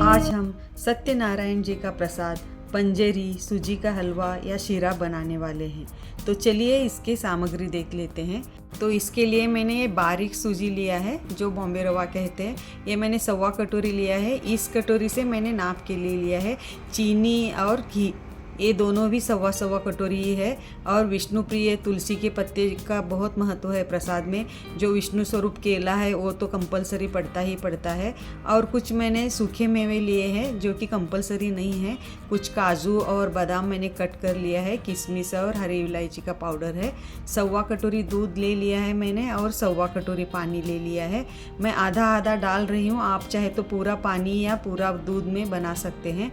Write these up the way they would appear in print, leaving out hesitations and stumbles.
आज हम सत्यनारायण जी का प्रसाद पंजेरी सूजी का हलवा या शीरा बनाने वाले हैं। तो चलिए इसकी सामग्री देख लेते हैं। तो इसके लिए मैंने ये बारीक सूजी लिया है जो बॉम्बे रवा कहते हैं। ये मैंने 1.25 कटोरी लिया है। इस कटोरी से मैंने नाप के लिए लिया है चीनी और घी, ये दोनों भी 1.25 कटोरी ही है। और विष्णु प्रिय तुलसी के पत्ते का बहुत महत्व है प्रसाद में। जो विष्णु स्वरूप केला है वो तो कंपलसरी पड़ता ही पड़ता है। और कुछ मैंने सूखे मेवे लिए हैं जो कि कंपलसरी नहीं है। कुछ काजू और बादाम मैंने कट कर लिया है। किशमिश और हरी इलायची का पाउडर है। 1.25 कटोरी दूध ले लिया है मैंने और 1.25 कटोरी पानी ले लिया है। मैं आधा आधा डाल रही हूँ, आप चाहे तो पूरा पानी या पूरा दूध में बना सकते हैं।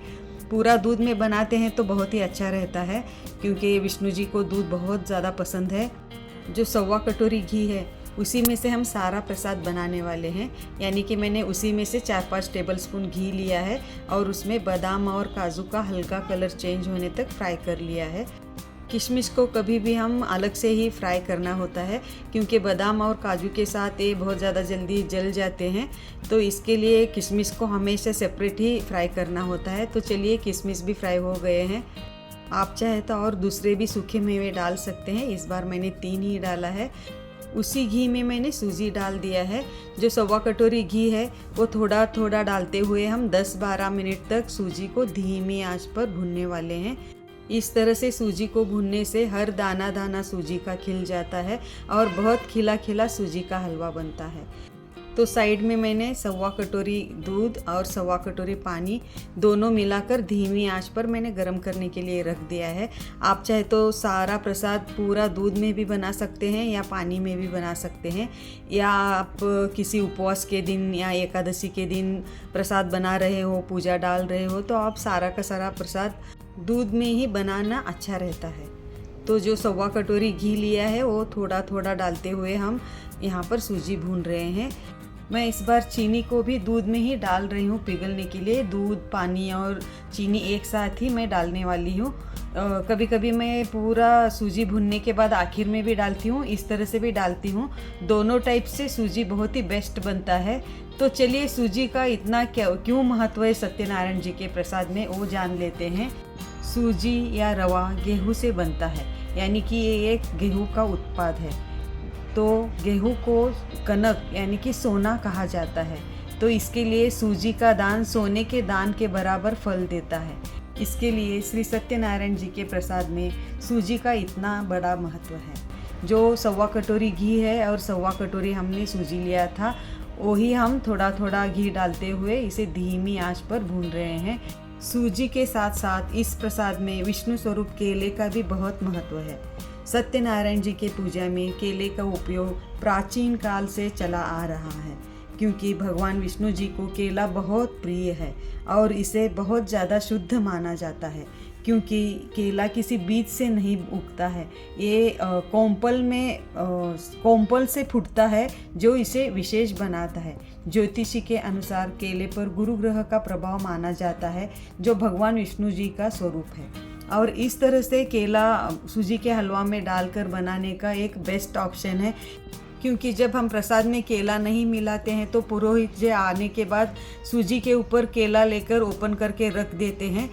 पूरा दूध में बनाते हैं तो बहुत ही अच्छा रहता है क्योंकि विष्णु जी को दूध बहुत ज़्यादा पसंद है। जो 1.25 कटोरी घी है उसी में से हम सारा प्रसाद बनाने वाले हैं, यानी कि मैंने उसी में से 4-5 टेबलस्पून घी लिया है और उसमें बादाम और काजू का हल्का कलर चेंज होने तक फ्राई कर लिया है। किशमिश को कभी भी हम अलग से ही फ्राई करना होता है क्योंकि बादाम और काजू के साथ ये बहुत ज़्यादा जल्दी जल जाते हैं, तो इसके लिए किशमिश को हमेशा सेपरेट ही फ्राई करना होता है। तो चलिए किशमिश भी फ्राई हो गए हैं। आप चाहे तो और दूसरे भी सूखे मेवे डाल सकते हैं। इस बार मैंने 3 ही डाला है। उसी घी में मैंने सूजी डाल दिया है। जो 1.25 कटोरी घी है वो थोड़ा थोड़ा डालते हुए हम 10-12 मिनट तक सूजी को धीमी आंच पर भूनने वाले हैं। इस तरह से सूजी को भूनने से हर दाना दाना सूजी का खिल जाता है और बहुत खिला खिला सूजी का हलवा बनता है। तो साइड में मैंने 1.25 कटोरी दूध और 1.25 कटोरी पानी दोनों मिलाकर धीमी आंच पर मैंने गर्म करने के लिए रख दिया है। आप चाहे तो सारा प्रसाद पूरा दूध में भी बना सकते हैं या पानी में भी बना सकते हैं, या आप किसी उपवास के दिन या एकादशी के दिन प्रसाद बना रहे हो, पूजा डाल रहे हो, तो आप सारा का सारा प्रसाद दूध में ही बनाना अच्छा रहता है। तो जो 1.25 कटोरी घी लिया है वो थोड़ा थोड़ा डालते हुए हम यहाँ पर सूजी भून रहे हैं। मैं इस बार चीनी को भी दूध में ही डाल रही हूँ पिघलने के लिए। दूध, पानी और चीनी एक साथ ही मैं डालने वाली हूँ। कभी कभी मैं पूरा सूजी भूनने के बाद आखिर में भी डालती हूँ, इस तरह से भी डालती हूँ। दोनों टाइप से सूजी बहुत ही बेस्ट बनता है। तो चलिए सूजी का इतना क्यों महत्व है सत्यनारायण जी के प्रसाद में वो जान लेते हैं। सूजी या रवा गेहूं से बनता है, यानी कि ये एक गेहूं का उत्पाद है। तो गेहूं को कनक यानी कि सोना कहा जाता है। तो इसके लिए सूजी का दान सोने के दान के बराबर फल देता है। इसके लिए श्री सत्यनारायण जी के प्रसाद में सूजी का इतना बड़ा महत्व है। जो 1.25 कटोरी घी है और 1.25 कटोरी हमने सूजी लिया था, वही हम थोड़ा थोड़ा घी डालते हुए इसे धीमी आंच पर भून रहे हैं। सूजी के साथ साथ इस प्रसाद में विष्णु स्वरूप केले का भी बहुत महत्व है। सत्यनारायण जी के पूजा में केले का उपयोग प्राचीन काल से चला आ रहा है क्योंकि भगवान विष्णु जी को केला बहुत प्रिय है और इसे बहुत ज़्यादा शुद्ध माना जाता है क्योंकि केला किसी बीज से नहीं उगता है। ये कोम्पल से फूटता है जो इसे विशेष बनाता है। ज्योतिषी के अनुसार केले पर गुरु ग्रह का प्रभाव माना जाता है जो भगवान विष्णु जी का स्वरूप है। और इस तरह से केला सूजी के हलवा में डालकर बनाने का एक बेस्ट ऑप्शन है क्योंकि जब हम प्रसाद में केला नहीं मिलाते हैं तो पुरोहित जी आने के बाद सूजी के ऊपर केला लेकर ओपन करके रख देते हैं,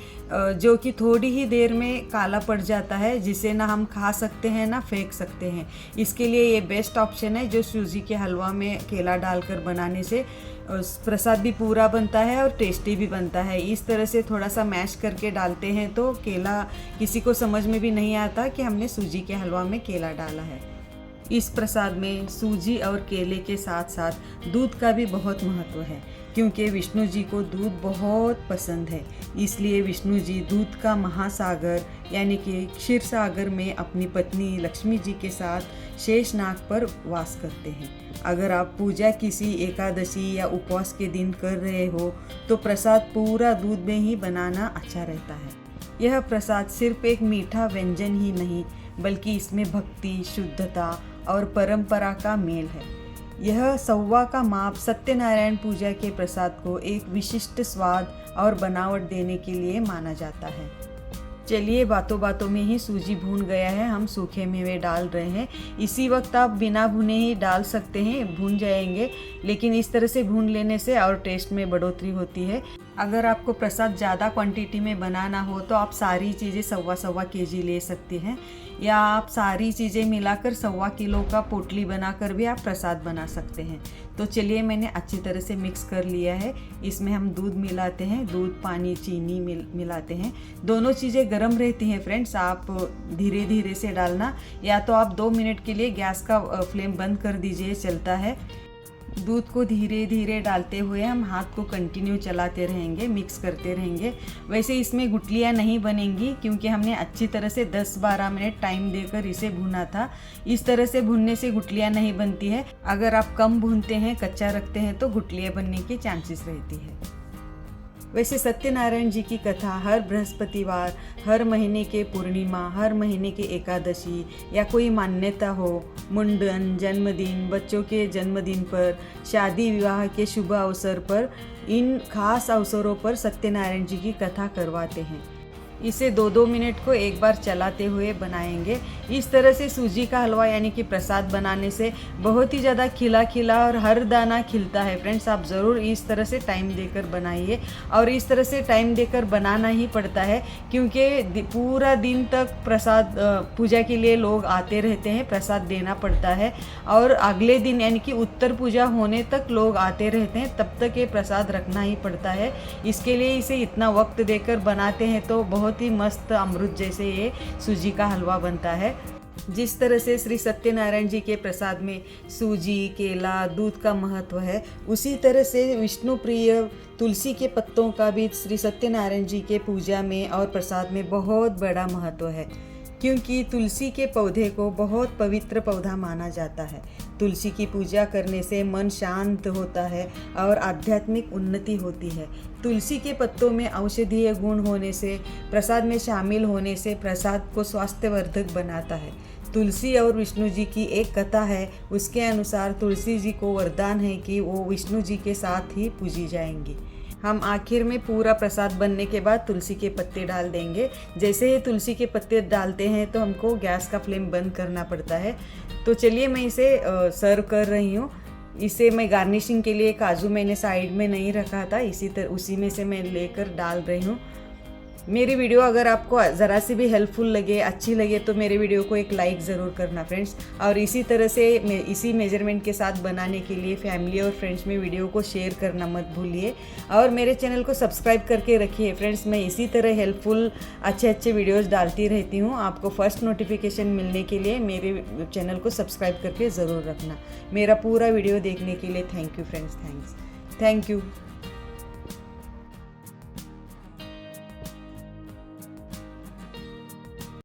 जो कि थोड़ी ही देर में काला पड़ जाता है, जिसे ना हम खा सकते हैं ना फेंक सकते हैं। इसके लिए ये बेस्ट ऑप्शन है जो सूजी के हलवा में केला डालकर बनाने से प्रसाद भी पूरा बनता है और टेस्टी भी बनता है। इस तरह से थोड़ा सा मैश करके डालते हैं तो केला किसी को समझ में भी नहीं आता कि हमने सूजी के हलवा में केला डाला है। इस प्रसाद में सूजी और केले के साथ साथ दूध का भी बहुत महत्व है क्योंकि विष्णु जी को दूध बहुत पसंद है। इसलिए विष्णु जी दूध का महासागर यानी कि क्षीर सागर में अपनी पत्नी लक्ष्मी जी के साथ शेषनाग पर वास करते हैं। अगर आप पूजा किसी एकादशी या उपवास के दिन कर रहे हो तो प्रसाद पूरा दूध में ही बनाना अच्छा रहता है। यह प्रसाद सिर्फ एक मीठा व्यंजन ही नहीं बल्कि इसमें भक्ति, शुद्धता और परंपरा का मेल है। यह 1.25 का माप सत्यनारायण पूजा के प्रसाद को एक विशिष्ट स्वाद और बनावट देने के लिए माना जाता है। चलिए बातों बातों में ही सूजी भून गया है, हम सूखे मेवे डाल रहे हैं। इसी वक्त आप बिना भुने ही डाल सकते हैं, भून जाएंगे, लेकिन इस तरह से भून लेने से और टेस्ट में बढ़ोतरी होती है। अगर आपको प्रसाद ज़्यादा क्वांटिटी में बनाना हो तो आप सारी चीज़ें 1.25 kg ले सकते हैं, या आप सारी चीज़ें मिलाकर 1.25 किलो का पोटली बनाकर भी आप प्रसाद बना सकते हैं। तो चलिए मैंने अच्छी तरह से मिक्स कर लिया है। इसमें हम दूध मिलाते हैं, दूध, पानी, चीनी मिलाते हैं। दोनों चीज़ें गर्म रहती हैं फ्रेंड्स, आप धीरे धीरे से डालना, या तो आप 2 मिनट के लिए गैस का फ्लेम बंद कर दीजिए, चलता है। दूध को धीरे धीरे डालते हुए हम हाथ को कंटिन्यू चलाते रहेंगे, मिक्स करते रहेंगे। वैसे इसमें गुठलियाँ नहीं बनेंगी क्योंकि हमने अच्छी तरह से 10-12 मिनट टाइम देकर इसे भुना था। इस तरह से भुनने से गुठलियाँ नहीं बनती है। अगर आप कम भूनते हैं, कच्चा रखते हैं तो गुठलियाँ बनने की चांसेस रहती है। वैसे सत्यनारायण जी की कथा हर बृहस्पतिवार, हर महीने के पूर्णिमा, हर महीने के एकादशी, या कोई मान्यता हो, मुंडन, जन्मदिन, बच्चों के जन्मदिन पर, शादी विवाह के शुभ अवसर पर, इन खास अवसरों पर सत्यनारायण जी की कथा करवाते हैं। इसे 2-2 मिनट को एक बार चलाते हुए बनाएंगे। इस तरह से सूजी का हलवा यानी कि प्रसाद बनाने से बहुत ही ज़्यादा खिला खिला और हर दाना खिलता है फ्रेंड्स। आप ज़रूर इस तरह से टाइम देकर बनाइए, और इस तरह से टाइम देकर बनाना ही पड़ता है क्योंकि पूरा दिन तक प्रसाद पूजा के लिए लोग आते रहते हैं, प्रसाद देना पड़ता है, और अगले दिन यानी कि उत्तर पूजा होने तक लोग आते रहते हैं, तब तक ये प्रसाद रखना ही पड़ता है। इसके लिए इसे इतना वक्त देकर बनाते हैं तो बहुत ही मस्त अमृत जैसे ये सूजी का हलवा बनता है। जिस तरह से श्री सत्यनारायण जी के प्रसाद में सूजी, केला, दूध का महत्व है, उसी तरह से विष्णु प्रिय तुलसी के पत्तों का भी श्री सत्यनारायण जी के पूजा में और प्रसाद में बहुत बड़ा महत्व है, क्योंकि तुलसी के पौधे को बहुत पवित्र पौधा माना जाता है। तुलसी की पूजा करने से मन शांत होता है और आध्यात्मिक उन्नति होती है। तुलसी के पत्तों में औषधीय गुण होने से, प्रसाद में शामिल होने से प्रसाद को स्वास्थ्यवर्धक बनाता है। तुलसी और विष्णु जी की एक कथा है, उसके अनुसार तुलसी जी को वरदान है कि वो विष्णु जी के साथ ही पूजी जाएंगी। हम आखिर में पूरा प्रसाद बनने के बाद तुलसी के पत्ते डाल देंगे। जैसे ही तुलसी के पत्ते डालते हैं तो हमको गैस का फ्लेम बंद करना पड़ता है। तो चलिए मैं इसे सर्व कर रही हूँ। इसे मैं गार्निशिंग के लिए काजू मैंने साइड में नहीं रखा था, उसी में से मैं लेकर डाल रही हूँ। मेरी वीडियो अगर आपको ज़रा सी भी हेल्पफुल लगे, अच्छी लगे, तो मेरे वीडियो को एक लाइक ज़रूर करना फ्रेंड्स। और इसी तरह से इसी मेजरमेंट के साथ बनाने के लिए फैमिली और फ्रेंड्स में वीडियो को शेयर करना मत भूलिए, और मेरे चैनल को सब्सक्राइब करके रखिए फ्रेंड्स। मैं इसी तरह हेल्पफुल अच्छे वीडियोस डालती रहती हूँ। आपको फर्स्ट नोटिफिकेशन मिलने के लिए मेरे चैनल को सब्सक्राइब करके ज़रूर रखना। मेरा पूरा वीडियो देखने के लिए thank you friends, thank you.